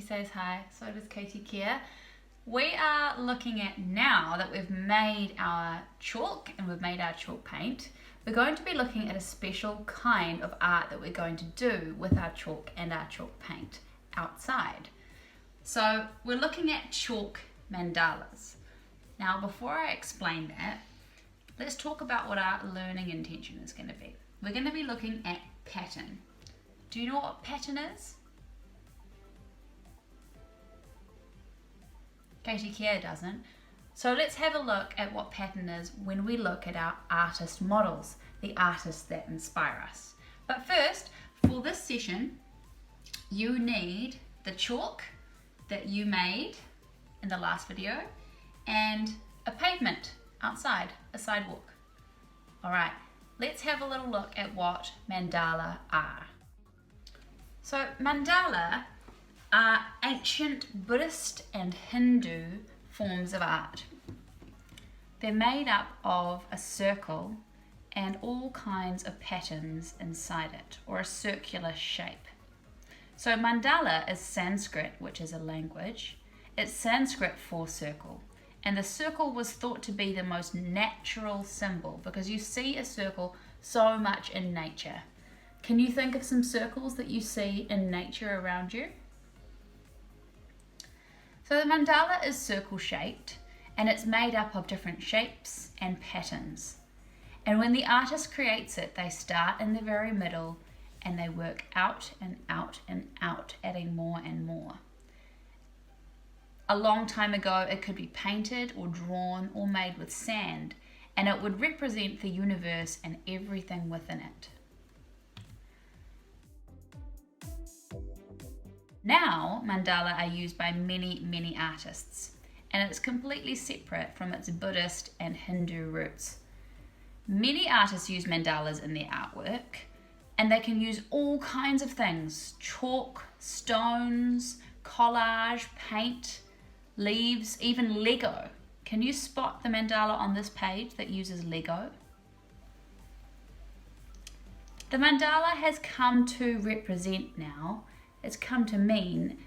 says hi, so does Katie Care. We are looking at, now that we've made our chalk and we've made our chalk paint, we're going to be looking at a special kind of art that we're going to do with our chalk and our chalk paint outside. So we're looking at chalk mandalas. Now before I explain that, let's talk about what our learning intention is going to be. We're going to be looking at pattern. Do you know what pattern is? Katie Care doesn't. So let's have a look at what pattern is when we look at our artist models, the artists that inspire us. But first, for this session, you need the chalk that you made in the last video and a pavement outside, a sidewalk. All right, let's have a little look at what mandala are. So mandala are ancient Buddhist and Hindu forms of art. They're made up of a circle and all kinds of patterns inside it, or a circular shape. So mandala is Sanskrit, which is a language. It's Sanskrit for circle. And the circle was thought to be the most natural symbol because you see a circle so much in nature. Can you think of some circles that you see in nature around you? So the mandala is circle shaped and it's made up of different shapes and patterns. And when the artist creates it, they start in the very middle and they work out and out and out, adding more and more. A long time ago, it could be painted or drawn or made with sand, and it would represent the universe and everything within it. Now, mandala are used by many, many artists, and it's completely separate from its Buddhist and Hindu roots. Many artists use mandalas in their artwork, and they can use all kinds of things: chalk, stones, collage, paint, leaves, even Lego. Can you spot the mandala on this page that uses Lego? The mandala has come to represent now, it's come to mean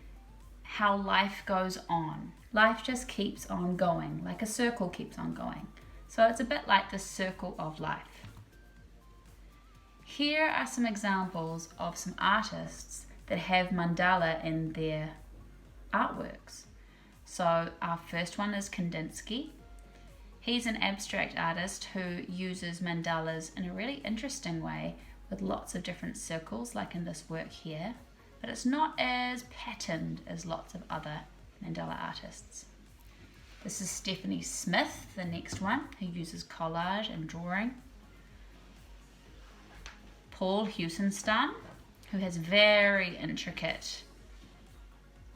how life goes on. Life just keeps on going, like a circle keeps on going. So it's a bit like the circle of life. Here are some examples of some artists that have mandala in their artworks. So our first one is Kandinsky. He's an abstract artist who uses mandalas in a really interesting way with lots of different circles, like in this work here, but it's not as patterned as lots of other mandala artists. This is Stephanie Smith, the next one, who uses collage and drawing. Paul Husenstam, who has very intricate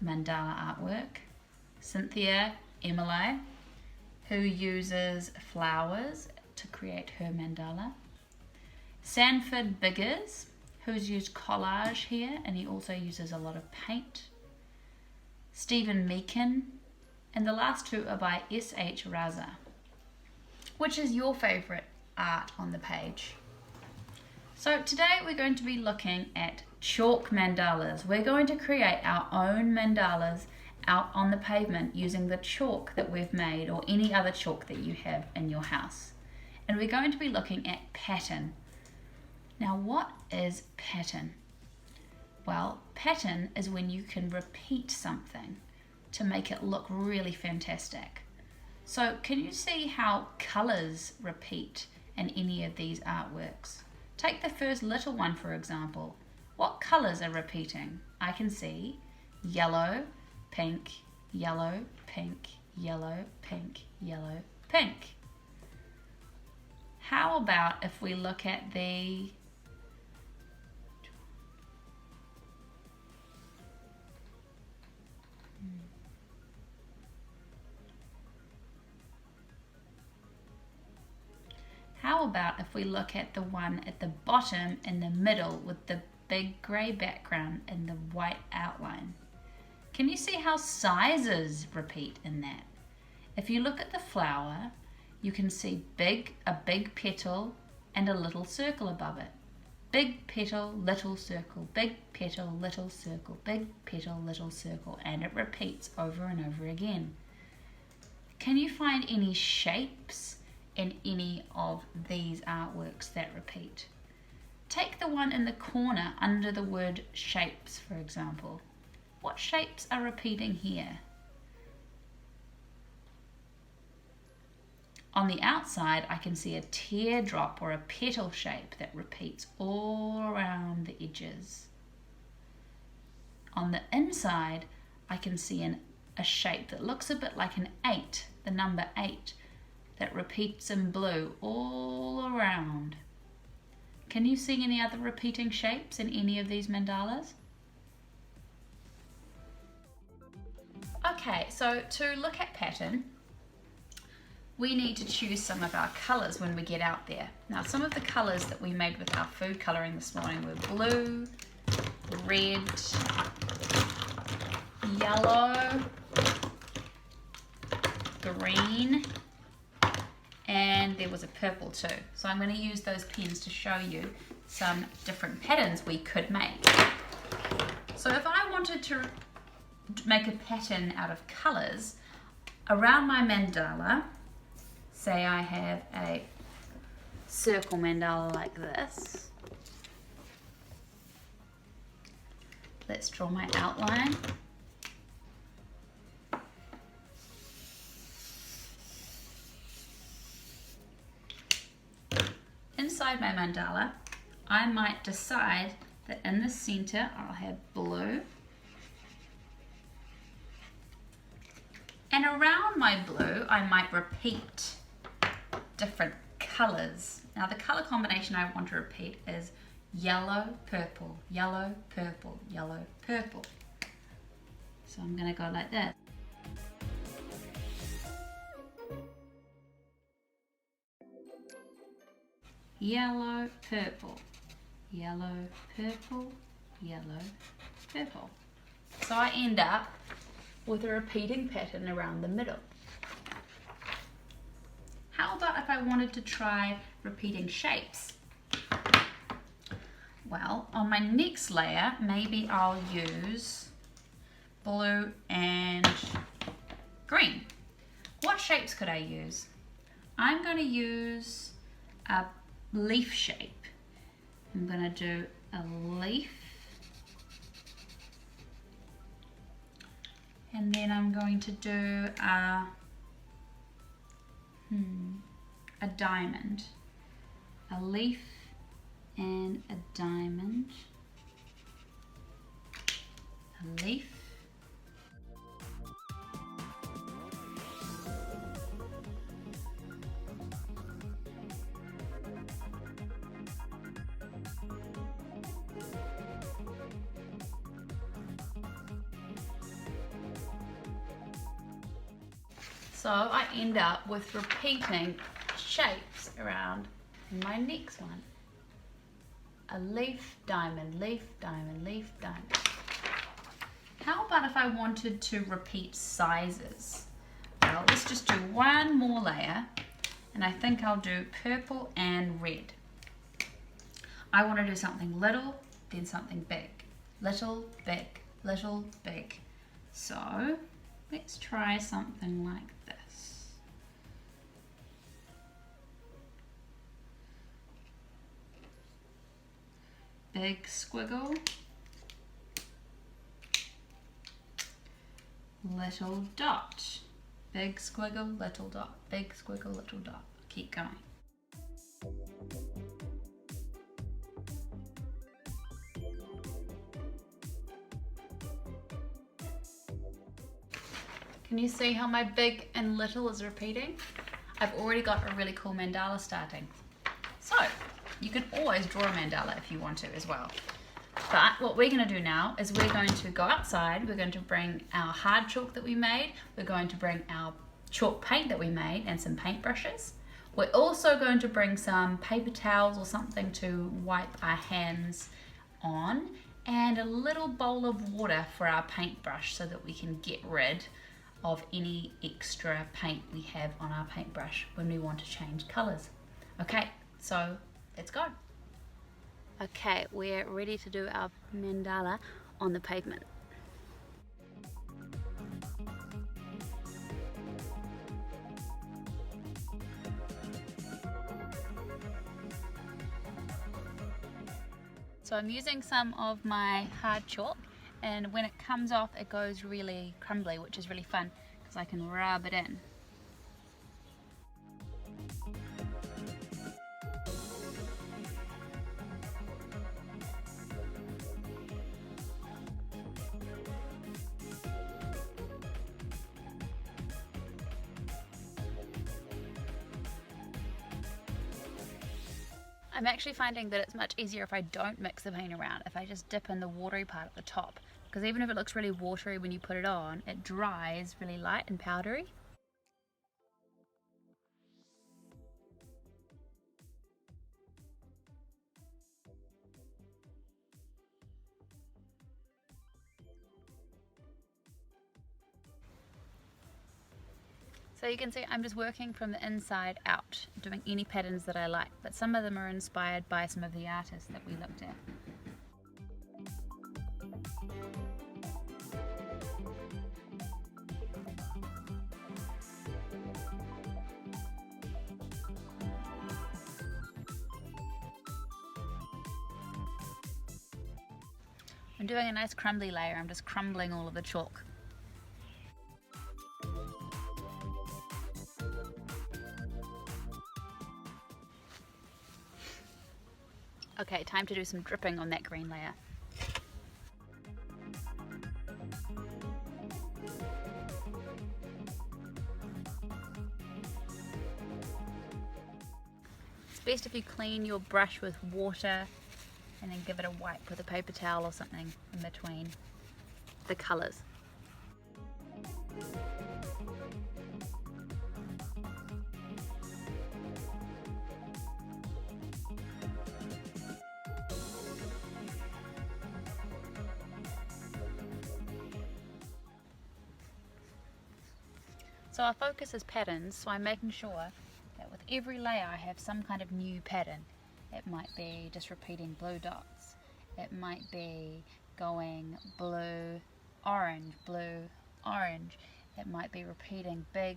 mandala artwork. Cynthia Emily, who uses flowers to create her mandala. Sanford Biggers, who's used collage here, and he also uses a lot of paint. Stephen Meakin, and the last two are by S.H. Raza. Which is your favourite art on the page? So today we're going to be looking at chalk mandalas. We're going to create our own mandalas out on the pavement using the chalk that we've made or any other chalk that you have in your house. And we're going to be looking at pattern. Now, what is pattern? Well, pattern is when you can repeat something to make it look really fantastic. So can you see how colours repeat in any of these artworks? Take the first little one, for example. What colours are repeating? I can see yellow, pink, yellow, pink, yellow, pink, yellow, pink. How about if we look at the one at the bottom in the middle with the big grey background and the white outline? Can you see how sizes repeat in that? If you look at the flower, you can see a big petal and a little circle above it. big petal, little circle, big petal, little circle, big petal, little circle, and it repeats over and over again. Can you find any shapes in any of these artworks that repeat? Take the one in the corner under the word shapes, for example. What shapes are repeating here? On the outside, I can see a teardrop or a petal shape that repeats all around the edges. On the inside, I can see a shape that looks a bit like an 8, the number 8, that repeats in blue all around. Can you see any other repeating shapes in any of these mandalas? Okay, so to look at pattern, we need to choose some of our colours when we get out there. Now, some of the colours that we made with our food colouring this morning were blue, red, yellow, green, and there was a purple too. So I'm going to use those pens to show you some different patterns we could make. So if I wanted to make a pattern out of colours, around my mandala, say I have a circle mandala like this. Let's draw my outline. Inside my mandala, I might decide that in the center I'll have blue. And around my blue, I might repeat different colors. Now the color combination I want to repeat is yellow, purple, yellow, purple, yellow, purple. So I'm going to go like that. Yellow, purple, yellow, purple, yellow, purple. So I end up with a repeating pattern around the middle. How about if I wanted to try repeating shapes? Well, on my next layer, maybe I'll use blue and green. What shapes could I use? I'm going to use a leaf shape. I'm going to do a leaf, and then I'm going to do a diamond, a leaf and a diamond, a leaf, so I end up with repeating shapes around my next one. A leaf, diamond, leaf, diamond, leaf, diamond. How about if I wanted to repeat sizes? Well, let's just do one more layer, and I think I'll do purple and red. I want to do something little, then something big. Little, big, little, big. So let's try something like this. Big squiggle, little dot, big squiggle, little dot, big squiggle, little dot. Keep going. Can you see how my big and little is repeating? I've already got a really cool mandala starting. So, you can always draw a mandala if you want to as well. But what we're going to do now is we're going to go outside, we're going to bring our hard chalk that we made, we're going to bring our chalk paint that we made and some paintbrushes. We're also going to bring some paper towels or something to wipe our hands on, and a little bowl of water for our paintbrush so that we can get rid of any extra paint we have on our paintbrush when we want to change colours. Okay, so let's go. Okay, we're ready to do our mandala on the pavement. So I'm using some of my hard chalk, and when it comes off it goes really crumbly, which is really fun because I can rub it in. I'm actually finding that it's much easier if I don't mix the paint around, if I just dip in the watery part at the top, because even if it looks really watery when you put it on, it dries really light and powdery. So you can see I'm just working from the inside out, doing any patterns that I like, but some of them are inspired by some of the artists that we looked at. I'm doing a nice crumbly layer, I'm just crumbling all of the chalk. Okay, time to do some dripping on that green layer. It's best if you clean your brush with water and then give it a wipe with a paper towel or something in between the colours. So our focus is patterns, so I'm making sure that with every layer I have some kind of new pattern. It might be just repeating blue dots. It might be going blue, orange, blue, orange. It might be repeating big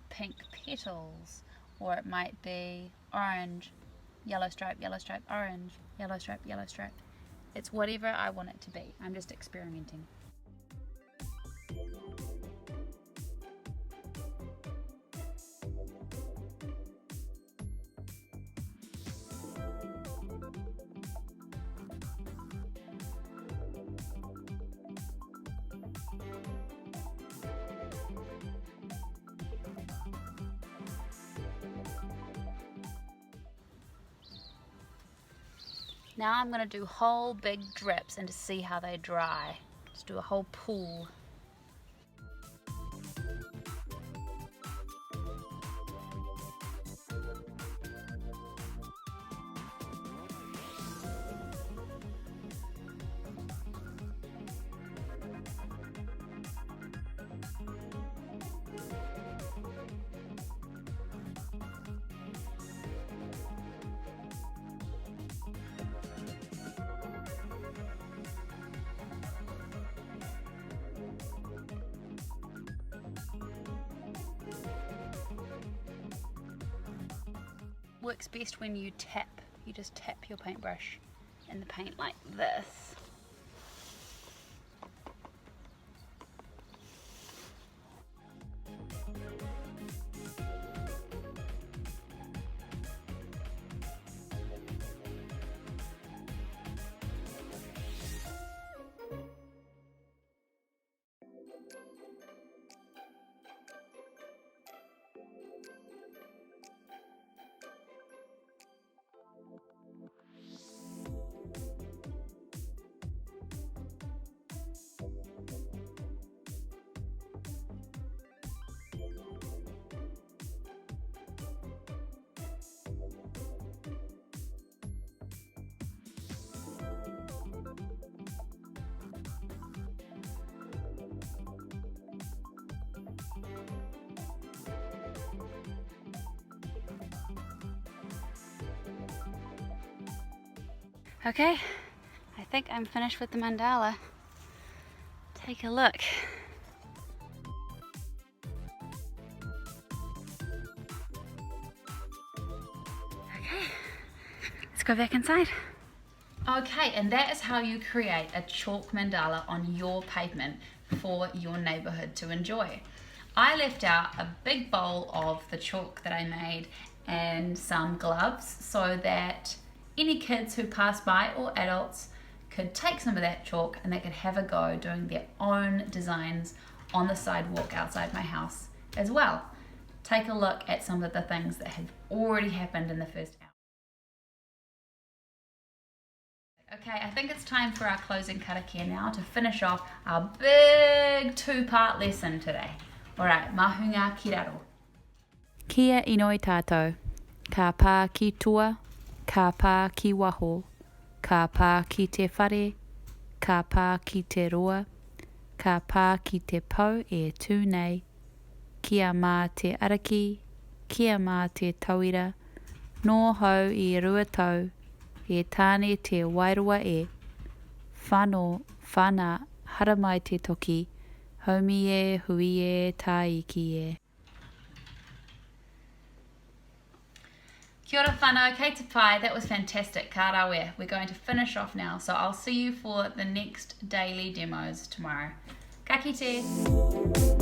pink petals, or it might be orange, yellow stripe, orange, yellow stripe, yellow stripe. It's whatever I want it to be. I'm just experimenting. Now I'm going to do whole big drips and to see how they dry. Just do a whole pool. Works best when you tap. You just tap your paintbrush in the paint like this. Okay, I think I'm finished with the mandala. Take a look. Okay, let's go back inside. Okay, and that is how you create a chalk mandala on your pavement for your neighbourhood to enjoy. I left out a big bowl of the chalk that I made and some gloves so that any kids who pass by or adults could take some of that chalk and they could have a go doing their own designs on the sidewalk outside my house as well. Take a look at some of the things that have already happened in the first hour. Okay, I think it's time for our closing karakia now to finish off our big two-part lesson today. Alright, mahunga ki raro. Kia inoi tātou, ka pā ki tua, ka pā ki waho, ka pā ki te whare, ka pā ki te roa, ka pā ki te pau e tūnei, kia mā te araki, kia mā te tauira, nō hau I rua tau, e tāne te wairua e, whānō, whānā, haramai te toki, haumi e, hui e, tāiki e. Kia ora whanau, kei te pai, that was fantastic, ka rawe. We're going to finish off now, so I'll see you for the next daily demos tomorrow. Ka kite!